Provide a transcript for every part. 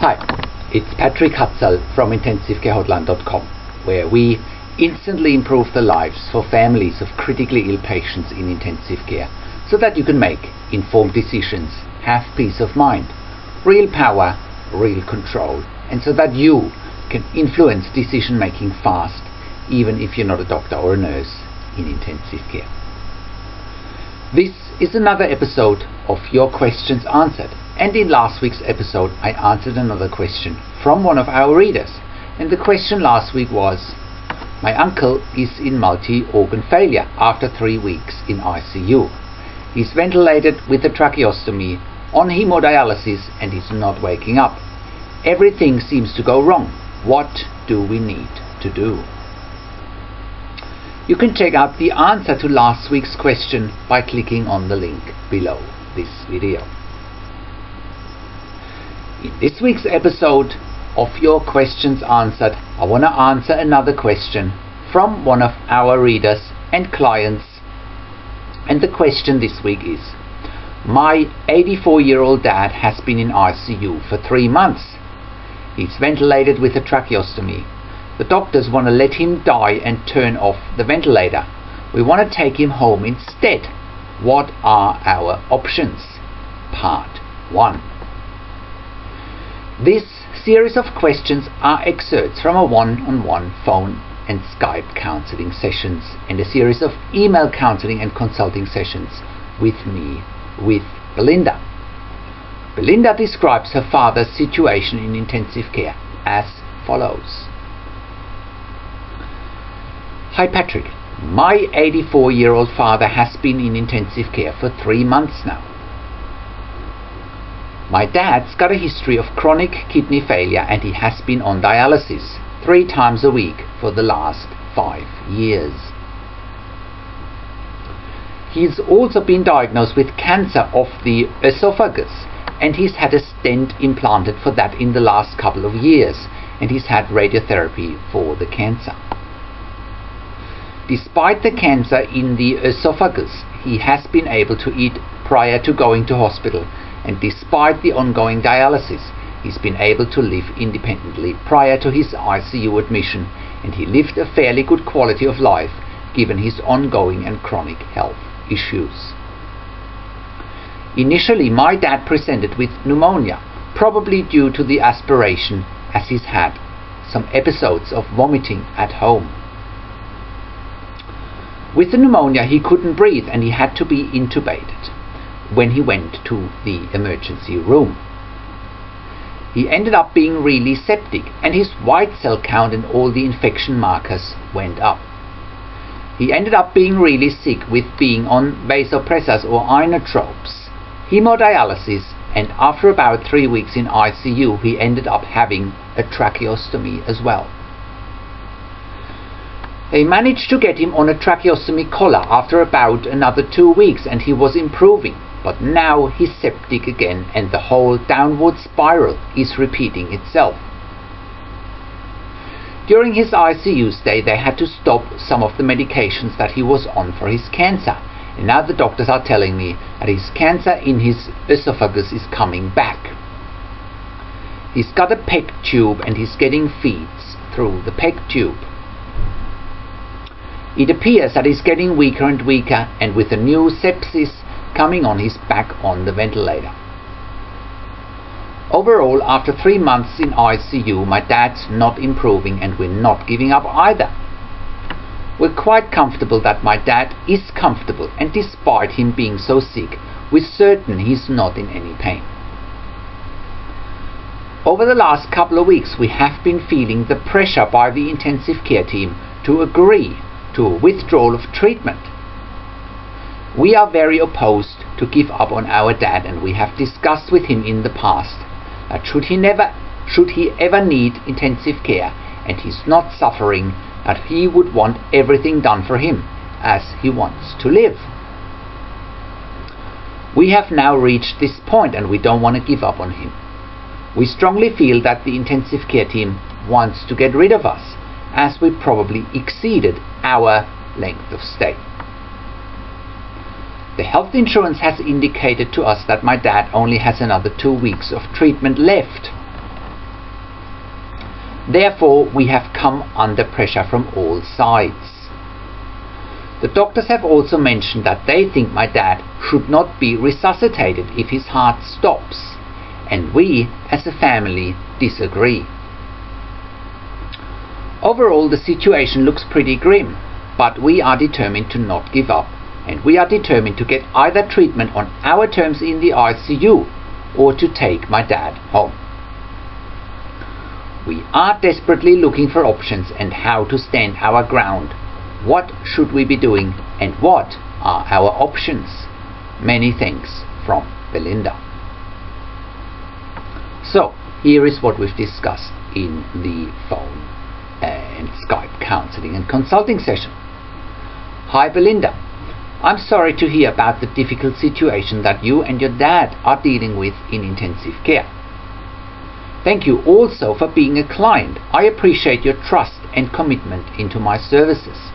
Hi, it's Patrick Hutzel from intensivcarehotline.com, where we instantly improve the lives for families of critically ill patients in intensive care so that you can make informed decisions, have peace of mind, real power, real control, and so that you can influence decision making fast, even if you're not a doctor or a nurse in intensive care. This is another episode of Your Questions Answered, and in last week's episode I answered another question from one of our readers, and the question last week was: my uncle is in multi-organ failure after 3 weeks in ICU. He's ventilated with a tracheostomy, on hemodialysis, and he's not waking up. Everything seems to go wrong. What do we need to do? You can check out the answer to last week's question by clicking on the link below this video. In this week's episode of Your Questions Answered, I want to answer another question from one of our readers and clients. And the question this week is: my 84-year-old dad has been in ICU for 3 months. He's ventilated with a tracheostomy. The doctors want to let him die and turn off the ventilator. We want to take him home instead. What are our options? Part 1. This series of questions are excerpts from a one-on-one phone and Skype counselling sessions and a series of email counselling and consulting sessions with me, with Belinda. Belinda describes her father's situation in intensive care as follows. Hi Patrick, my 84-year-old father has been in intensive care for 3 months now. My dad's got a history of chronic kidney failure and he has been on dialysis 3 times a week for the last 5 years. He's also been diagnosed with cancer of the esophagus, and he's had a stent implanted for that in the last couple of years, and he's had radiotherapy for the cancer. Despite the cancer in the esophagus, he has been able to eat prior to going to hospital, and despite the ongoing dialysis, he's been able to live independently prior to his ICU admission, and he lived a fairly good quality of life given his ongoing and chronic health issues. Initially, my dad presented with pneumonia, probably due to the aspiration, as he's had some episodes of vomiting at home. With the pneumonia, he couldn't breathe and he had to be intubated when he went to the emergency room. He ended up being really septic and his white cell count and all the infection markers went up. He ended up being really sick with being on vasopressors or inotropes, hemodialysis, and after about 3 weeks in ICU he ended up having a tracheostomy as well. They managed to get him on a tracheostomy collar after about another 2 weeks and he was improving, but now he's septic again and the whole downward spiral is repeating itself. During his ICU stay they had to stop some of the medications that he was on for his cancer, and now the doctors are telling me that his cancer in his esophagus is coming back. He's got a PEG tube and he's getting feeds through the PEG tube. It appears that he's getting weaker and weaker, and with a new sepsis coming on, he's back on the ventilator. Overall, after 3 months in ICU, my dad's not improving and we're not giving up either. We're quite comfortable that my dad is comfortable, and despite him being so sick, we're certain he's not in any pain. Over the last couple of weeks we have been feeling the pressure by the intensive care team to agree to a withdrawal of treatment. We are very opposed to give up on our dad, and we have discussed with him in the past that should he ever need intensive care and he's not suffering, that he would want everything done for him as he wants to live. We have now reached this point and we don't want to give up on him. We strongly feel that the intensive care team wants to get rid of us, as we probably exceeded our length of stay. The health insurance has indicated to us that my dad only has another 2 weeks of treatment left. Therefore, we have come under pressure from all sides. The doctors have also mentioned that they think my dad should not be resuscitated if his heart stops, and we as a family disagree. Overall, the situation looks pretty grim, but we are determined to not give up, and we are determined to get either treatment on our terms in the ICU or to take my dad home. We are desperately looking for options and how to stand our ground. What should we be doing and what are our options? Many thanks from Belinda. So, here is what we've discussed in the phone and Skype counselling and consulting session. Hi Belinda, I'm sorry to hear about the difficult situation that you and your dad are dealing with in intensive care. Thank you also for being a client. I appreciate your trust and commitment into my services.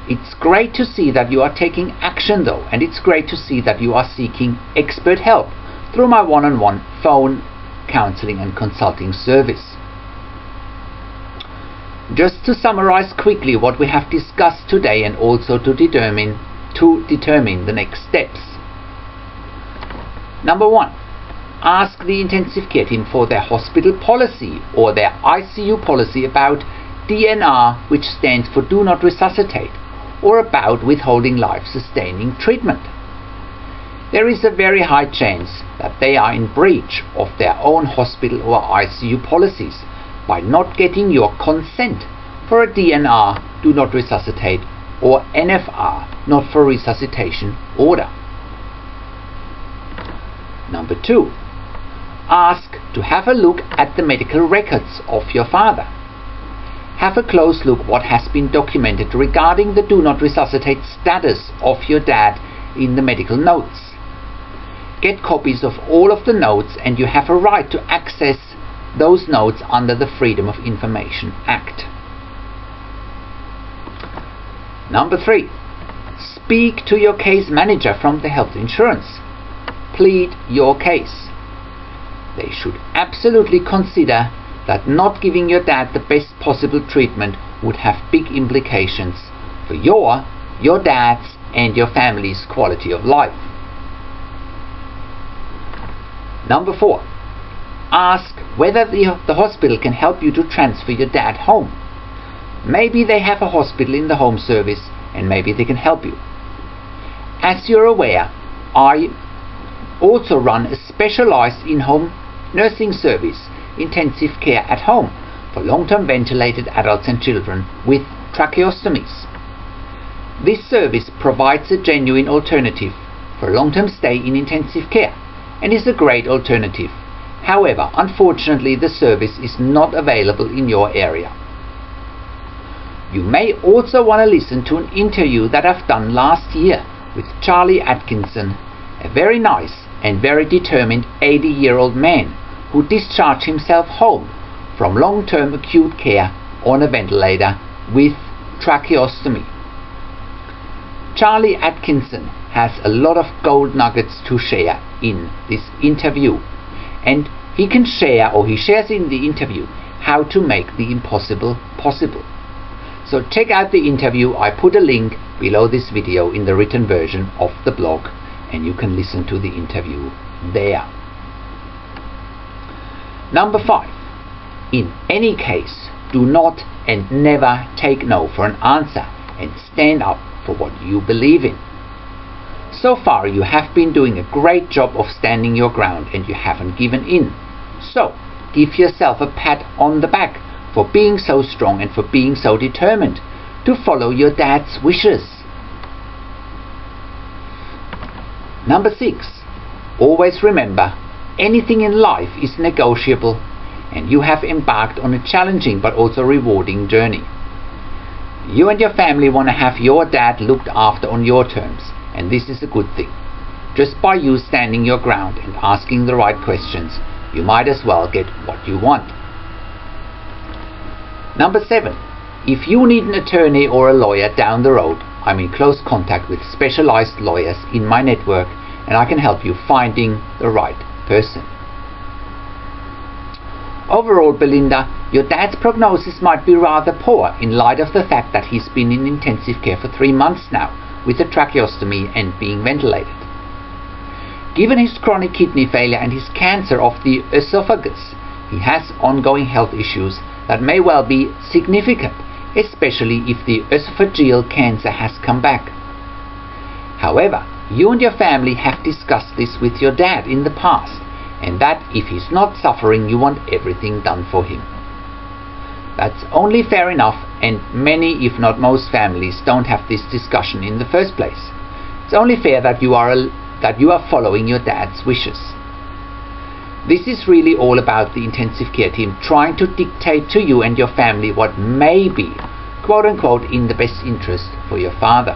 It's great to see that you are taking action though, and it's great to see that you are seeking expert help through my one-on-one phone counselling and consulting service. Just to summarize quickly what we have discussed today and also to determine the next steps. Number 1. Ask the intensive care team for their hospital policy or their ICU policy about DNR, which stands for Do Not Resuscitate, or about withholding life-sustaining treatment. There is a very high chance that they are in breach of their own hospital or ICU policies by not getting your consent for a DNR, Do Not Resuscitate, or NFR, Not for Resuscitation order. Number 2. Ask to have a look at the medical records of your father. Have a close look what has been documented regarding the Do Not Resuscitate status of your dad in the medical notes. Get copies of all of the notes, and you have a right to access those notes under the Freedom of Information Act. Number 3. Speak to your case manager from the health insurance. Plead your case. They should absolutely consider that not giving your dad the best possible treatment would have big implications for your dad's and your family's quality of life. Number 4. Ask whether the hospital can help you to transfer your dad home. Maybe they have a hospital in the home service and maybe they can help you. As you're aware, I also run a specialized in-home nursing service, intensive care at home, for long-term ventilated adults and children with tracheostomies. This service provides a genuine alternative for long-term stay in intensive care and is a great alternative. However, unfortunately, the service is not available in your area. You may also want to listen to an interview that I've done last year with Charlie Atkinson, a very nice and very determined 80-year-old man who discharged himself home from long-term acute care on a ventilator with tracheostomy. Charlie Atkinson has a lot of gold nuggets to share in this interview, and he shares in the interview how to make the impossible possible. So check out the interview. I put a link below this video in the written version of the blog, and you can listen to the interview there. Number 5. In any case, do not and never take no for an answer, and stand up for what you believe in. So far you have been doing a great job of standing your ground and you haven't given in. So give yourself a pat on the back for being so strong and for being so determined to follow your dad's wishes. Number 6. Always remember, anything in life is negotiable, and you have embarked on a challenging but also rewarding journey. You and your family want to have your dad looked after on your terms, and this is a good thing. Just by you standing your ground and asking the right questions, you might as well get what you want. Number 7. If you need an attorney or a lawyer down the road, I'm in close contact with specialized lawyers in my network, and I can help you finding the right person. Overall, Belinda, your dad's prognosis might be rather poor in light of the fact that he's been in intensive care for 3 months now with a tracheostomy and being ventilated. Given his chronic kidney failure and his cancer of the esophagus, he has ongoing health issues that may well be significant, especially if the esophageal cancer has come back. However, you and your family have discussed this with your dad in the past, and that if he's not suffering, you want everything done for him. That's only fair enough, and many, if not most families, don't have this discussion in the first place. It's only fair that you are following your dad's wishes. This is really all about the intensive care team trying to dictate to you and your family what may be, quote unquote, in the best interest for your father.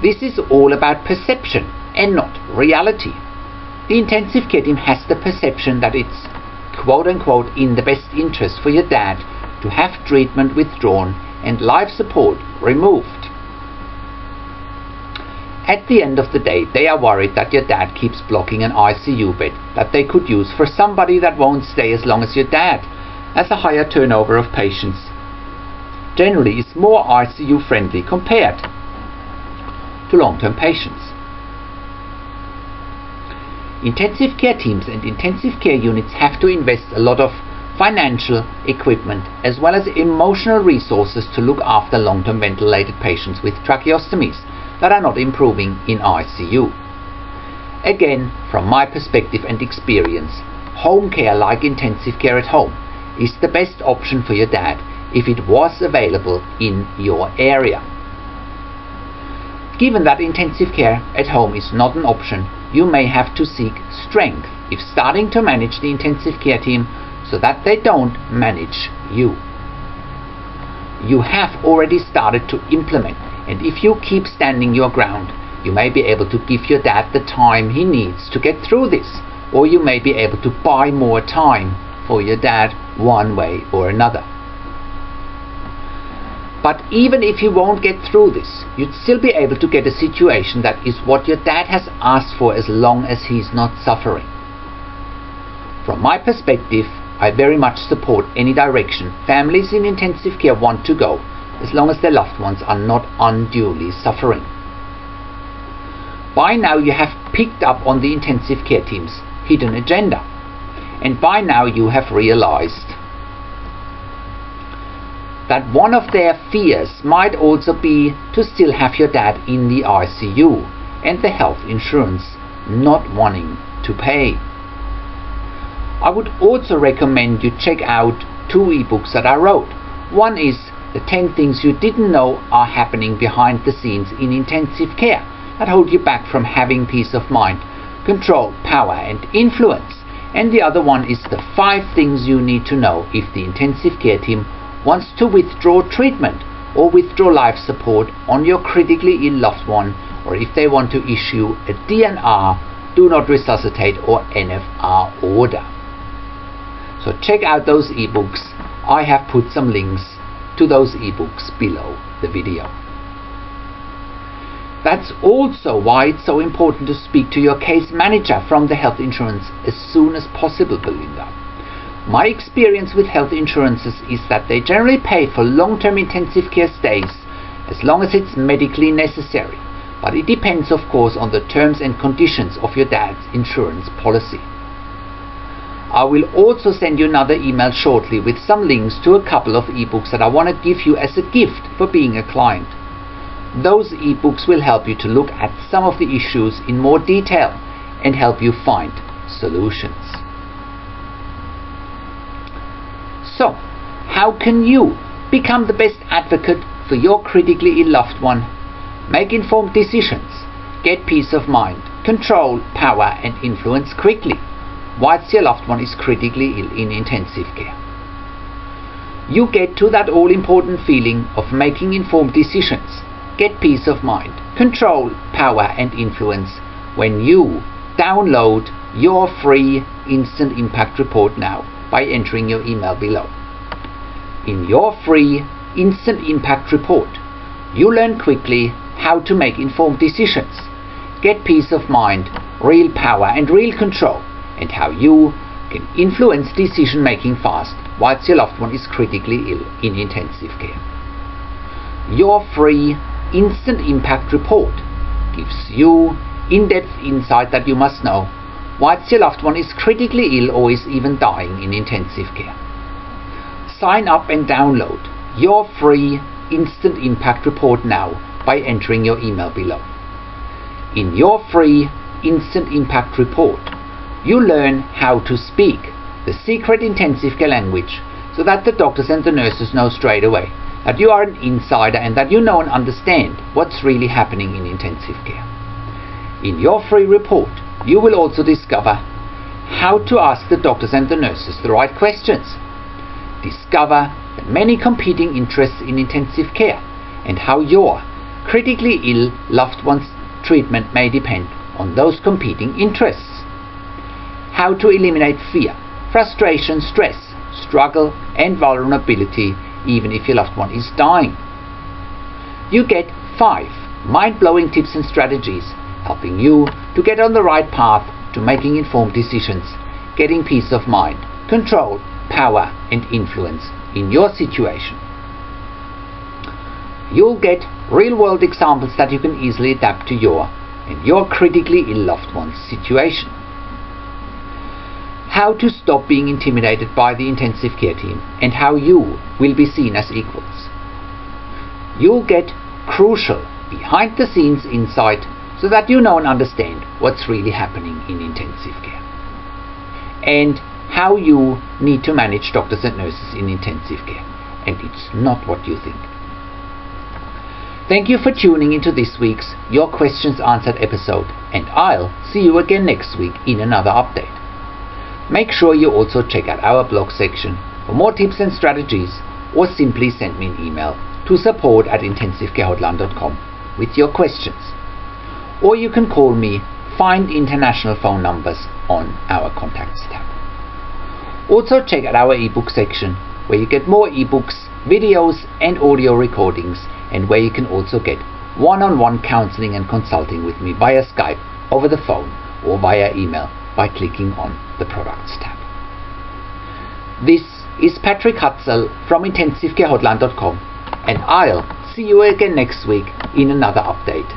This is all about perception and not reality. The intensive care team has the perception that it's, quote unquote, in the best interest for your dad to have treatment withdrawn and life support removed. At the end of the day, they are worried that your dad keeps blocking an ICU bed that they could use for somebody that won't stay as long as your dad, as a higher turnover of patients generally is more ICU friendly compared to long-term patients. Intensive care teams and intensive care units have to invest a lot of financial, equipment, as well as emotional resources to look after long-term ventilated patients with tracheostomies that are not improving in ICU. Again, from my perspective and experience, home care like intensive care at home is the best option for your dad if it was available in your area. Given that intensive care at home is not an option, you may have to seek strength if starting to manage the intensive care team so that they don't manage you. You have already started to implement, and if you keep standing your ground, you may be able to give your dad the time he needs to get through this, or you may be able to buy more time for your dad one way or another. But even if you won't get through this, you'd still be able to get a situation that is what your dad has asked for as long as he's not suffering. From my perspective, I very much support any direction families in intensive care want to go, as long as their loved ones are not unduly suffering. By now you have picked up on the intensive care team's hidden agenda, and by now you have realized that one of their fears might also be to still have your dad in the ICU and the health insurance not wanting to pay. I would also recommend you check out 2 ebooks that I wrote. One is the 10 things you didn't know are happening behind the scenes in intensive care that hold you back from having peace of mind, control, power and influence. And the other one is the 5 things you need to know if the intensive care team wants to withdraw treatment or withdraw life support on your critically ill loved one, or if they want to issue a DNR, do not resuscitate, or NFR order. So check out those ebooks. I have put some links to those ebooks below the video. That's also why it's so important to speak to your case manager from the health insurance as soon as possible, Belinda. My experience with health insurances is that they generally pay for long-term intensive care stays as long as it's medically necessary, but it depends of course on the terms and conditions of your dad's insurance policy. I will also send you another email shortly with some links to a couple of ebooks that I want to give you as a gift for being a client. Those ebooks will help you to look at some of the issues in more detail and help you find solutions. So, how can you become the best advocate for your critically ill loved one? Make informed decisions, get peace of mind, control, power and influence quickly whilst your loved one is critically ill in intensive care. You get to that all-important feeling of making informed decisions, get peace of mind, control, power and influence when you download your free instant impact report now by entering your email below. In your free instant impact report, you learn quickly how to make informed decisions, get peace of mind, real power and real control, and how you can influence decision making fast whilst your loved one is critically ill in intensive care. Your free instant impact report gives you in-depth insight that you must know whilst your loved one is critically ill or is even dying in intensive care. Sign up and download your free instant impact report now by entering your email below. In your free instant impact report, you learn how to speak the secret intensive care language so that the doctors and the nurses know straight away that you are an insider and that you know and understand what's really happening in intensive care. In your free report, you will also discover how to ask the doctors and the nurses the right questions, discover the many competing interests in intensive care and how your critically ill loved one's treatment may depend on those competing interests, how to eliminate fear, frustration, stress, struggle and vulnerability even if your loved one is dying. You get 5 mind-blowing tips and strategies helping you to get on the right path to making informed decisions, getting peace of mind, control, power and influence in your situation. You'll get real-world examples that you can easily adapt to your and your critically ill loved one's situation. How to stop being intimidated by the intensive care team and how you will be seen as equals. You'll get crucial behind-the-scenes insight so that you know and understand what's really happening in intensive care and how you need to manage doctors and nurses in intensive care, and it's not what you think. Thank you for tuning into this week's Your Questions Answered episode, and I'll see you again next week in another update. Make sure you also check out our blog section for more tips and strategies, or simply send me an email to support@intensivecarehotline.com with your questions. Or you can call me, find international phone numbers on our contacts tab. Also check out our ebook section where you get more ebooks, videos and audio recordings, and where you can also get one-on-one counselling and consulting with me via Skype, over the phone or via email by clicking on the products tab. This is Patrick Hutzel from intensivecarehotline.com, and I'll see you again next week in another update.